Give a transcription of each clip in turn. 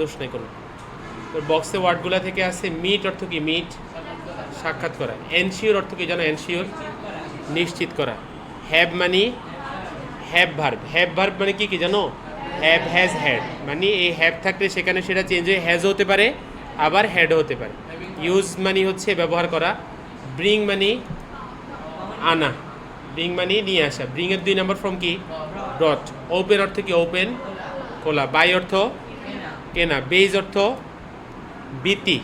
দোষ নেই কোনো। বক্সে ওয়ার্ডগুলো থেকে আছে মিট অর্থ কি? মিট, সাক্ষাৎ করা। এনশিওর অর্থ কি জানো? এনশিওর, নিশ্চিত করা। হ্যাভ মানে হ্যাভ ভার্ব। হ্যাভ ভার্ব মানে কি কি জানো? Have, has, had. মানে এই হ্যাভ থাকলে সেখানে সেটা চেঞ্জ হয়ে হ্যাজ হতে পারে, আবার হ্যাডও হতে পারে। ইউজ মানে হচ্ছে ব্যবহার করা। ব্রিং মানে আনা, ব্রিং মানে নিয়ে আসা। ব্রিং এর 2 নম্বর ফর্ম কি? ব্রট। ওপেন অর্থ কি? ওপেন, খোলা। বাই অর্থ কেনা। বেজ অর্থ ভিত্তি।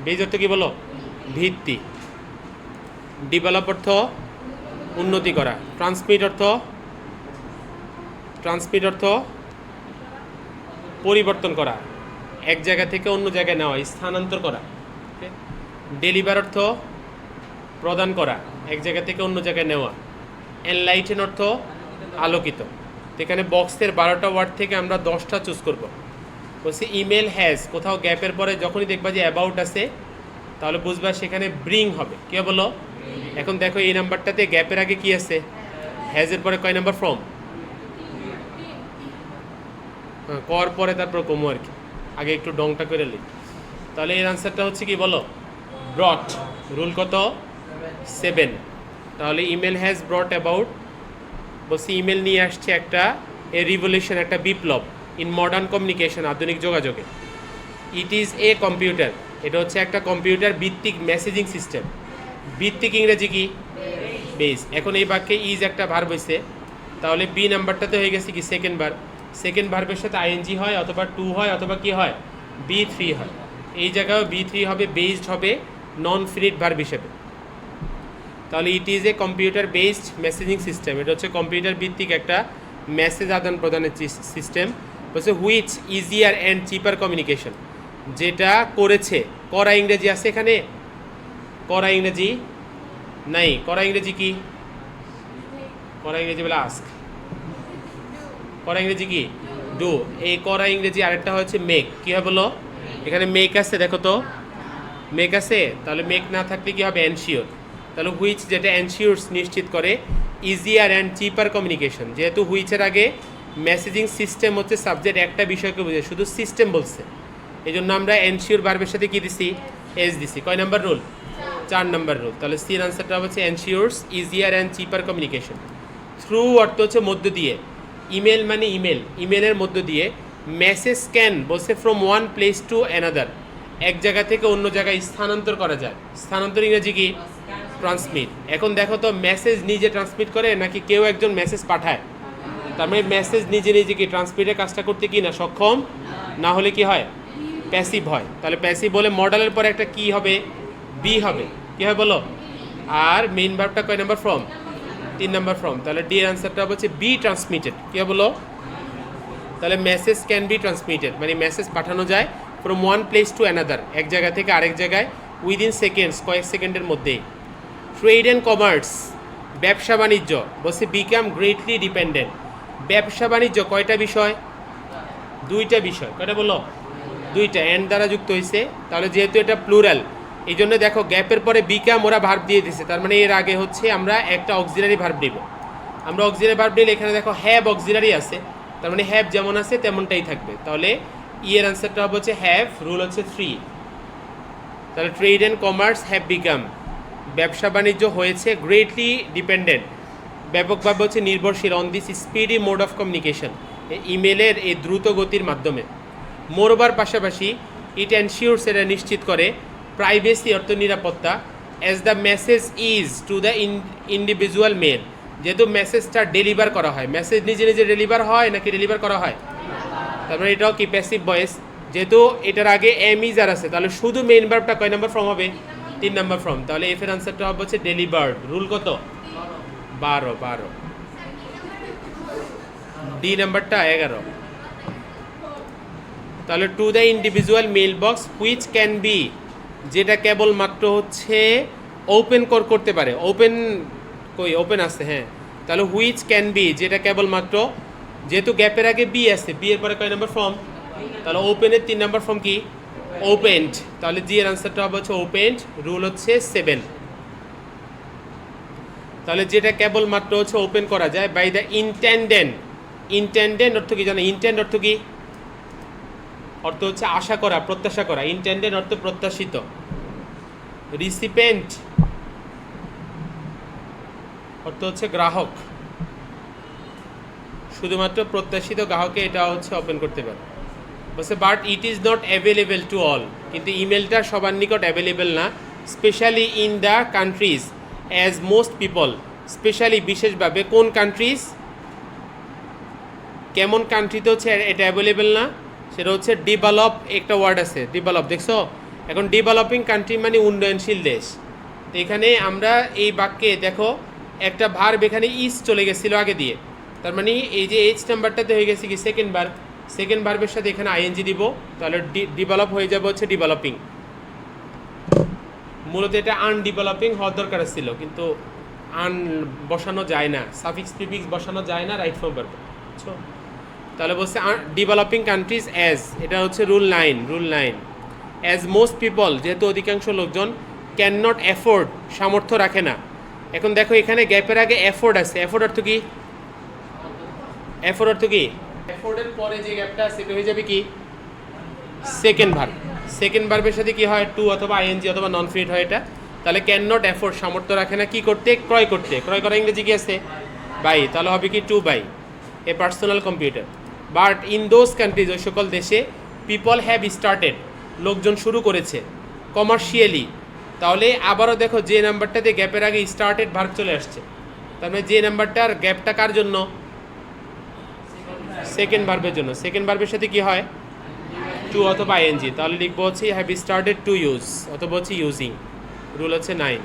বেজ অর্থ কি বলো? ভিত্তি। ডেভেলপ অর্থ উন্নতি করা। ট্রান্সমিট অর্থ পরিবর্তন করা, এক জায়গা থেকে অন্য জায়গায় নেওয়া, স্থানান্তর করা। ডেলিভার অর্থ প্রদান করা, এক জায়গা থেকে অন্য জায়গায় নেওয়া। এনলাইটেন অর্থ আলোকিত। তো এখানে বক্সের 12টা ওয়ার্ড থেকে আমরা 10টা চুজ করব। বলছি ইমেল হ্যাজ, কোথাও গ্যাপের পরে যখনই দেখবা যে অ্যাবাউট আছে তাহলে বুঝবা সেখানে ব্রিং হবে। কে বলো? এখন দেখো এই নাম্বারটাতে গ্যাপের আগে কি আছে? হ্যাজের পরে কয় নাম্বার ফর্ম? কর পরে তারপর কমো আর কি, আগে একটু ডংটা করে নিই। তাহলে এর আনসারটা হচ্ছে কি বলো? ব্রট। রুল কত? 7। তাহলে ইমেল হ্যাজ ব্রট অ্যাবাউট, বলছি ইমেল নিয়ে আসছে একটা রিভলিউশন, একটা বিপ্লব ইন মডার্ন কমিউনিকেশন, আধুনিক যোগাযোগে। ইট ইজ এ কম্পিউটার, এটা হচ্ছে একটা কম্পিউটার ভিত্তিক মেসেজিং সিস্টেম। ভিত্তিক ইংরেজি কি? বেস। এখন এই বাক্যে ইজ একটা ভার্ব হয়েছে, তাহলে বি নাম্বারটাতে হয়ে গেছে কি? Second verb. সেকেন্ড ভার্বের সাথে আইএনজি হয়, অথবা টু হয়, অথবা কি হয়? B3 হয়। এই জায়গায় B3 হবে, বেসড হবে নন ফিনিট ভার্ব হিসেবে। তাহলে it is a computer based messaging system, এটা হচ্ছে কম্পিউটার ভিত্তিক একটা মেসেজ আদান প্রদানের সিস্টেম। বলছে which easier and cheaper communication, যেটা করেছে। করা ইংরেজি আছে এখানে? করা ইংরেজি নাই। করা ইংরেজি কি? করা ইংরেজি বলে আস্ক। করা ইংরেজি কি? ডু। এই করা ইংরেজি আরেকটা হচ্ছে মেক। কি হয় বলো? এখানে মেক আছে, দেখো তো মেক আছে, তাহলে মেক না থাকলে কি হবে? এনশিওর। তাহলে হুইচ যেটা এনশিওরস, নিশ্চিত করে। ইজিয়ার অ্যান্ড চিপার কমিউনিকেশন, যেহেতু হুইচের আগে মেসেজিং সিস্টেম হচ্ছে সাবজেক্ট, একটা বিষয়কে বুঝে, শুধু সিস্টেম বলছে, এই জন্য আমরা এনশিওর ভার্বের সাথে কি দিছি? এস দিছি। কয় নাম্বার রুল? 4 number rule. তাহলে সির আনসারটা হচ্ছে ensures easier and cheaper communication. Through অর্থ হচ্ছে মধ্য দিয়ে। ইমেল মানে ইমেল, ইমেলের মধ্য দিয়ে। মেসেজ ক্যান বলছে from one place to another, এক জায়গা থেকে অন্য জায়গায় স্থানান্তর করা যায়। স্থানান্তর ইংরেজি কি? ট্রান্সমিট। এখন দেখো তো মেসেজ নিজে ট্রান্সমিট করে নাকি কেউ একজন মেসেজ পাঠায়? তার মানে মেসেজ নিজে নিজে কি ট্রান্সমিটের কাজটা করতে কি না সক্ষম? না হলে কি হয়? প্যাসিভ হয়। তাহলে প্যাসিভ বলে মডেলের পরে একটা কি হবে? বি হবে। কি হয় বলো? আর মেইন ভার্বটা কয় নাম্বার ফর্ম? 3 number form. তাহলে ডি এর আনসারটা হচ্ছে বি ট্রান্সমিটেড। কি হয় বলো? তাহলে মেসেজ ক্যান বি ট্রান্সমিটেড মানে মেসেজ পাঠানো যায় from one place to another, এক জায়গা থেকে আরেক জায়গায়, উইদিন সেকেন্ডস, কয়েক সেকেন্ডের মধ্যেই। ট্রেড অ্যান্ড কমার্স, ব্যবসা বাণিজ্য, বলছে বিকাম গ্রেটলি ডিপেন্ডেন্ট। ব্যবসা বাণিজ্য কয়টা বিষয়? 2টা বিষয়। কয়টা বলো? 2টা। এন্ড দ্বারা যুক্ত হয়েছে, তাহলে যেহেতু এটা প্লুরাল এই জন্য দেখো গ্যাপের পরে বিকাম ওরা ভার্ব দিয়ে দিছে, তার মানে এর আগে হচ্ছে আমরা একটা অক্সিলারি ভার্ব দিব। আমরা অক্সিলারি ভার্ব দিলে এখানে দেখো হ্যাভ অক্সিলারি আছে, তার মানে হ্যাভ যেমন আছে তেমনটাই থাকবে। তাহলে ই এর আনসারটা হবে হচ্ছে হ্যাভ। রুল হচ্ছে 3। তাহলে trade and commerce have become, ব্যবসা বাণিজ্য হয়েছে গ্রেটলি ডিপেন্ডেন্ট, ব্যাপকভাবে হচ্ছে নির্ভরশীল, on this speedy mode of communication, ইমেলের এই দ্রুত গতির মাধ্যমে। মোরবার পাশাপাশি ইট এনশিওরস, এটা নিশ্চিত করে। প্রাইভেসি অর্থ নিরাপত্তা। As the message is to the individual mail, যেহেতু মেসেজটা ডেলিভার করা হয়। মেসেজ নিজে নিজে ডেলিভার হয় নাকি ডেলিভার করা হয়? তারপরে এটাও কি প্যাসিভ ভয়েস, যেহেতু এটার আগে এম ইজ আর আছে, তাহলে শুধু মেইন ভার্বটা কয় নাম্বার ফর্ম হবে? 3 নাম্বার ফর্ম। তাহলে এফ এর আনসারটা হবে হচ্ছে ডেলিভার্ড। রুল কত? 12। ডি নাম্বারটা 11। তাহলে to the individual mail box which can be, যেটা কেবলমাত্র হচ্ছে ওপেন করতে পারে। ওপেন কই? ওপেন আছে, হ্যাঁ। তাহলে হুইচ ক্যান বি, যেটা কেবলমাত্র, যেহেতু গ্যাপের আগে বি আছে, বি এর পরে কয় নাম্বার ফর্ম? তাহলে ওপেনের 3 নাম্বার ফর্ম কি? ওপেন্ড। তাহলে জি এর আনসারটা হবে হচ্ছে ওপেন্ড। রুল হচ্ছে 7। তাহলে যেটা কেবলমাত্র হচ্ছে ওপেন করা যায় বাই দ্য ইন্টেন্ডেন্ট। ইন্টেন্ডেন্ট অর্থ কি জানো? ইন্টেন্ড অর্থ কি? অর্থ হচ্ছে আশা করা, প্রত্যাশা করা। ইন্টেন্ডেড অর্থ প্রত্যাশিত। রিসিপেন্ট অর্থ হচ্ছে গ্রাহক, শুধুমাত্র প্রত্যাশিত গ্রাহকে এটা হচ্ছে ওপেন করতে পারে। বলছে but it is not available to all, কিন্তু ইমেলটা সবার নিকট অ্যাভেলেবেল না। Specially in the countries as most people, specially বিশেষভাবে কোন কান্ট্রিজ, কেমন কান্ট্রিতে হচ্ছে এটা অ্যাভেলেবেল না, সেটা হচ্ছে ডেভেলপ, একটা ওয়ার্ড আছে ডেভেলপ, দেখছো? এখন ডেভেলপিং কান্ট্রি মানে উন্নয়নশীল দেশ। তো এখানে আমরা এই বাক্যে দেখো একটা ভার্ব এখানে ইজ চলে গেছিলো আগে দিয়ে, তার মানে এই যে এইচ নাম্বারটাতে হয়ে গেছে কি সেকেন্ড ভার্ব, সেকেন্ড ভার্বের সাথে এখানে আইএনজি দিব, তাহলে ডেভেলপ হয়ে যাবে হচ্ছে ডেভেলপিং। মূলত এটা আনডেভেলপিং হওয়ার দরকার ছিল, কিন্তু আন বসানো যায় না, সাফিক্স প্রিফিক্স বসানো যায় না রাইট ফর্ম ভার্ব, বুঝছো? তাহলে বলছে ডেভেলপিং কান্ট্রিজ অ্যাজ, এটা হচ্ছে rule 9, rule 9 as most people, যেহেতু অধিকাংশ লোকজন ক্যান নট অ্যাফোর্ড, সামর্থ্য রাখে না। এখন দেখো এখানে গ্যাপের আগে অ্যাফোর্ড আছে, অ্যাফোর্ড অর্থ কি? অ্যাফোর্ড অর্থ কি? অ্যাফোর্ডের পরে যে গ্যাপটা আছে সেটা হয়ে যাবে কি সেকেন্ড ভার্ব। সেকেন্ড ভার্বের সাথে কি হয়? টু অথবা আইএনজি অথবা নন ফিনিট হয় এটা। তাহলে ক্যান নট অ্যাফোর্ড, সামর্থ্য রাখে না কি করতে? ক্রয় করতে। ক্রয় করা ইংরেজি কি আছে? বাই। তাহলে হবে কি to buy a personal computer. But in those countries, ওই সকল দেশে, পিপল হ্যাভ স্টার্টেড, লোকজন শুরু করেছে, কমার্শিয়ালি। তাহলে আবারও দেখো যে নাম্বারটাতে গ্যাপের আগে স্টার্টেড ভার্ব চলে আসছে, তার মানে যে নাম্বারটার গ্যাপটা কার জন্য? সেকেন্ড ভার্বের জন্য। সেকেন্ড ভার্বের সাথে কি হয়? টু অথবা আইএনজি। তাহলে লিখবো হচ্ছে হ্যাভ স্টার্টেড টু ইউজ অথবা হচ্ছে ইউজিং। রুল হচ্ছে 9।